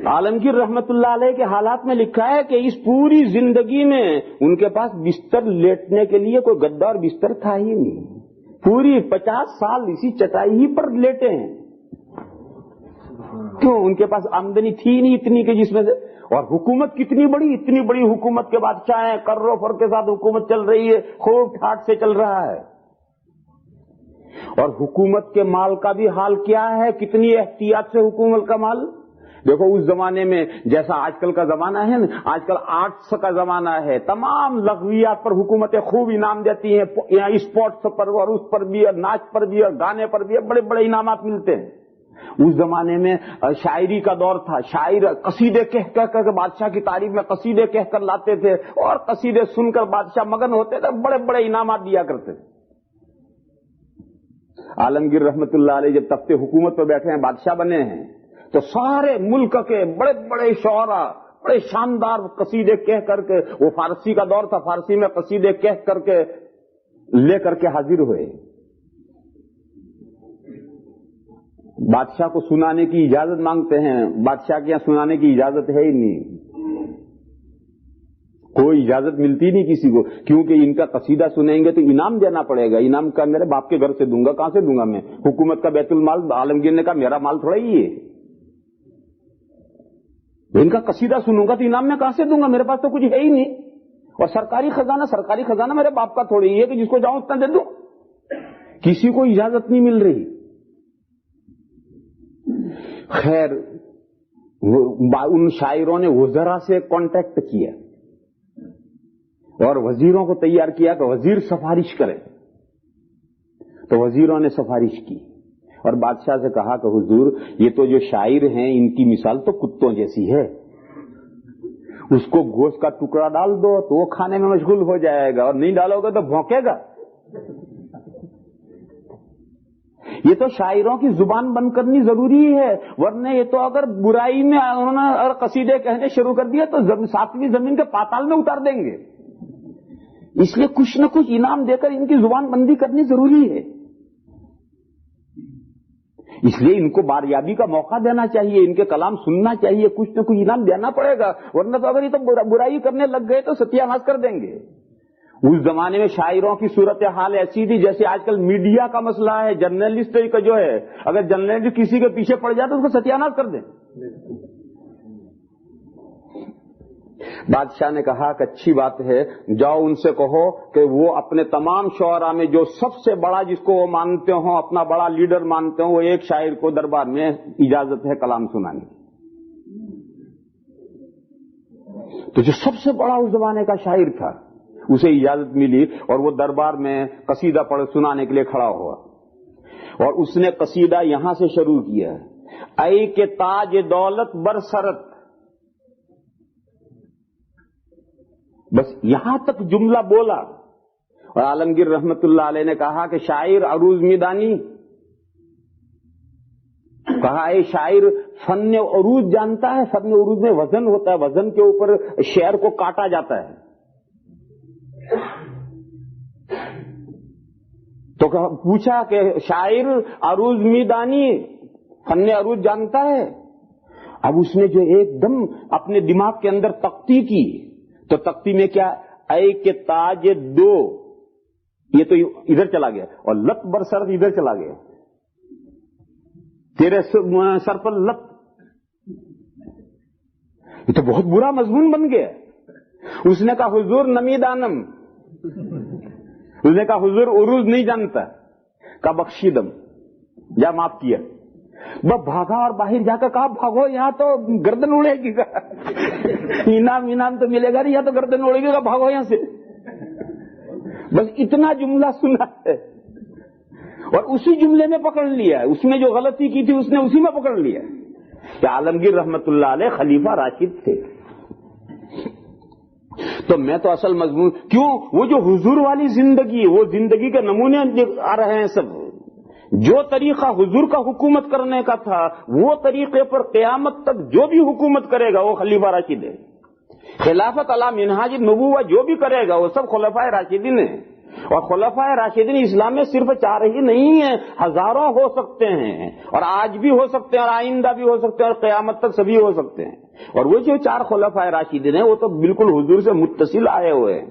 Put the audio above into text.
عالمگیر رحمت اللہ علیہ کے حالات میں لکھا ہے کہ اس پوری زندگی میں ان کے پاس بستر لیٹنے کے لیے کوئی گدا اور بستر تھا ہی نہیں. پوری 50 سال اسی چٹائی ہی پر لیٹے ہیں. کیوں؟ ان کے پاس آمدنی تھی نہیں اتنی کہ جس میں سے، اور حکومت کتنی بڑی، اتنی بڑی حکومت کے بادشاہ ہیں، کرو فر کے ساتھ حکومت چل رہی ہے، خوب ٹھاٹ سے چل رہا ہے. اور حکومت کے مال کا بھی حال کیا ہے، کتنی احتیاط سے حکومت کا مال. دیکھو اس زمانے میں جیسا آج کل کا زمانہ ہے نا، آج کل آرٹس کا زمانہ ہے، تمام لغویات پر حکومتیں خوب انعام دیتی ہیں، یہاں اسپورٹس پر اور اس پر بھی، اور ناچ پر بھی، اور گانے پر بھی بڑے بڑے انعامات ملتے ہیں. اس زمانے میں شاعری کا دور تھا، شاعر قصیدے کہہ کر کے بادشاہ کی تعریف میں قصیدے کہہ کر لاتے تھے، اور قصیدے سن کر بادشاہ مگن ہوتے تھے، بڑے بڑے انعامات دیا کرتے تھے. عالمگیر رحمت اللہ علیہ جب تخت حکومت پر بیٹھے ہیں، بادشاہ بنے ہیں، تو سارے ملک کے بڑے بڑے شعراء بڑے شاندار قصیدے کہہ کر کے، وہ فارسی کا دور تھا، فارسی میں قصیدے کہہ کر کے لے کر کے حاضر ہوئے. بادشاہ کو سنانے کی اجازت مانگتے ہیں، بادشاہ کے یہاں سنانے کی اجازت ہے ہی نہیں، کوئی اجازت ملتی نہیں کسی کو، کیونکہ ان کا قصیدہ سنیں گے تو انعام دینا پڑے گا. انعام کا میرے باپ کے گھر سے دوں گا، کہاں سے دوں گا میں؟ حکومت کا بیت المال. عالمگیر نے کہا میرا مال تھوڑا ہی ہے، ان کا قصیدہ سنوں گا تو انعام میں کہاں سے دوں گا؟ میرے پاس تو کچھ ہے ہی نہیں. اور سرکاری خزانہ میرے باپ کا تھوڑی ہے کہ جس کو جاؤں اتنا دے دوں. کسی کو اجازت نہیں مل رہی. خیر ان شاعروں نے وزراء سے کانٹیکٹ کیا اور وزیروں کو تیار کیا کہ وزیر سفارش کرے. تو وزیروں نے سفارش کی اور بادشاہ سے کہا کہ حضور یہ تو جو شاعر ہیں ان کی مثال تو کتوں جیسی ہے، اس کو گوشت کا ٹکڑا ڈال دو تو وہ کھانے میں مشغول ہو جائے گا، اور نہیں ڈالو گے تو بھونکے گا. یہ تو شاعروں کی زبان بند کرنی ضروری ہے، ورنہ یہ تو اگر برائی میں انہوں نے اگر قصیدے کہنے شروع کر دیا تو ساتویں زمین کے پاتال میں اتار دیں گے. اس لیے کچھ نہ کچھ انعام دے کر ان کی زبان بندی کرنی ضروری ہے. اس لیے ان کو باریابی کا موقع دینا چاہیے، ان کے کلام سننا چاہیے، کچھ نہ کچھ انعام دینا پڑے گا، ورنہ تو اگر یہ تو برائی کرنے لگ گئے تو ستیہ ناش کر دیں گے. اس زمانے میں شاعروں کی صورتحال ایسی تھی جیسے آج کل میڈیا کا مسئلہ ہے. جرنلسٹ کا جو ہے، اگر جرنلسٹ کسی کے پیچھے پڑ جائے تو اس کو ستیہ ناش کر دیں. بادشاہ نے کہا کہ اچھی بات ہے، جاؤ ان سے کہو کہ وہ اپنے تمام شعراء میں جو سب سے بڑا جس کو وہ مانتے ہوں، اپنا بڑا لیڈر مانتے ہوں، وہ ایک شاعر کو دربار میں اجازت ہے کلام سنانے. تو جو سب سے بڑا اس زمانے کا شاعر تھا اسے اجازت ملی اور وہ دربار میں قصیدہ پڑھ سنانے کے لیے کھڑا ہوا. اور اس نے قصیدہ یہاں سے شروع کیا، اے کہ تاج دولت برسرت. بس یہاں تک جملہ بولا اور عالمگیر رحمت اللہ علیہ نے کہا کہ شاعر عروض میدانی، کہا اے شاعر فن عروض جانتا ہے؟ فن عروض میں وزن ہوتا ہے، وزن کے اوپر شعر کو کاٹا جاتا ہے. تو پوچھا کہ شاعر عروض میدانی فن عروض جانتا ہے؟ اب اس نے جو ایک دم اپنے دماغ کے اندر تختی کی، تو تختی میں کیا، اے کے تاج دو، یہ تو ادھر چلا گیا، اور لت برسر ادھر چلا گیا، تیرے سر پر لت. یہ تو بہت برا مضمون بن گیا. اس نے کہا حضور نمی دانم، اس نے کہا حضور عروض نہیں جانتا. کہا بخشیدم، جا معاف کیا. بھاگا اور باہر جا کر کہا بھاگو یہاں تو گردن اڑے گی، انعام تو ملے گا نہیں، یہاں تو گردن اڑے گی، بھاگو یہاں سے. بس اتنا جملہ سنا ہے اور اسی جملے میں پکڑ لیا، اس میں جو غلطی کی تھی اس نے اسی میں پکڑ لیا. کہ عالمگیر رحمت اللہ علیہ خلیفہ راشد تھے. تو میں تو اصل مضمون کیوں، وہ جو حضور والی زندگی، وہ زندگی کے نمونے آ رہے ہیں سب. جو طریقہ حضور کا حکومت کرنے کا تھا وہ طریقے پر قیامت تک جو بھی حکومت کرے گا وہ خلیفہ راشد ہے. خلافت علی منہاج النبوہ جو بھی کرے گا وہ سب خلفائے راشدین ہیں. اور خلفائے راشدین اسلام میں صرف 4 ہی نہیں ہیں، ہزاروں ہو سکتے ہیں، اور آج بھی ہو سکتے ہیں، اور آئندہ بھی ہو سکتے ہیں، اور قیامت تک سبھی ہو سکتے ہیں۔ اور وہ جو 4 خلفائے راشدین ہیں وہ تو بالکل حضور سے متصل آئے ہوئے ہیں۔